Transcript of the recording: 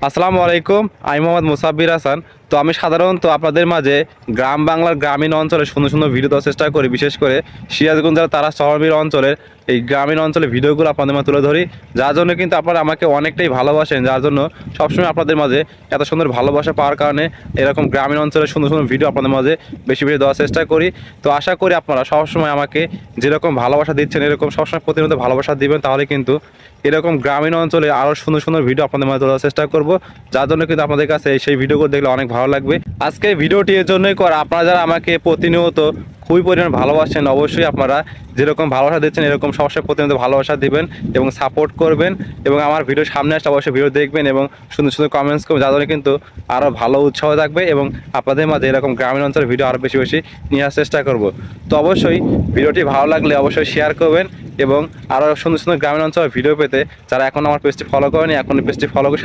আসসালামু আলাইকুম। আমি মোহাম্মদ মুসাব্বির হাসান। তো আমি সাধারণত আপনাদের মাঝে গ্রাম বাংলার গ্রামীণ অঞ্চলে সুন্দর সুন্দর ভিডিও দেওয়ার চেষ্টা করি। বিশেষ করে সিরাজগঞ্জ জেলার তারা শহরের অঞ্চলের এই গ্রামীণ অঞ্চলের ভিডিওগুলো আপনাদের মাঝে তুলে ধরি। যার জন্য কিন্তু আপনারা আমাকে অনেকটাই ভালোবাসেন। যার জন্য সবসময় আপনাদের মাঝে এত সুন্দর ভালোবাসা পাওয়ার কারণে এরকম গ্রামীণ অঞ্চলের সুন্দর সুন্দর ভিডিও আপনাদের মাঝে বেশি বেশি দেওয়ার চেষ্টা করি। তো আশা করি আপনারা সবসময় আমাকে যেরকম ভালোবাসা দিচ্ছেন এরকম সবসময় প্রতিনিয়ত ভালোবাসা দিবেন, তাহলে কিন্তু এরকম গ্রামীণ অঞ্চলে আরও সুন্দর সুন্দর ভিডিও আপনাদের মাঝে তোলার চেষ্টা করব। যার জন্য কিন্তু আপনাদের কাছে সেই ভিডিওগুলো দেখলে অনেক ভালো লাগবে। আজকে ভিডিওটি এর জন্যই করা, আপনারা যারা আমাকে প্রতিনিয়ত খুবই পরিমাণ ভালোবাসেন, অবশ্যই আপনারা যেরকম ভালোবাসা দিচ্ছেন এরকম সবসময় প্রতিনিয়ত ভালোবাসা দিবেন এবং সাপোর্ট করবেন এবং আমার ভিডিও সামনে আসলে অবশ্যই ভিডিও দেখবেন এবং সুন্দর সুন্দর কমেন্টস করবেন। যার জন্য কিন্তু আরও ভালো উৎসাহ থাকবে এবং আপনাদের মাঝে এরকম গ্রামীণ অঞ্চলের ভিডিও আরও বেশি বেশি নিয়ে আসার চেষ্টা করব। তো অবশ্যই ভিডিওটি ভালো লাগলে অবশ্যই শেয়ার করবেন এবং আরও সুন্দর সুন্দর গ্রামীণ অঞ্চলের ভিডিও পেতে যারা এখন আমার পেজটি ফলো করেনি এখন পেজটি ফলো করে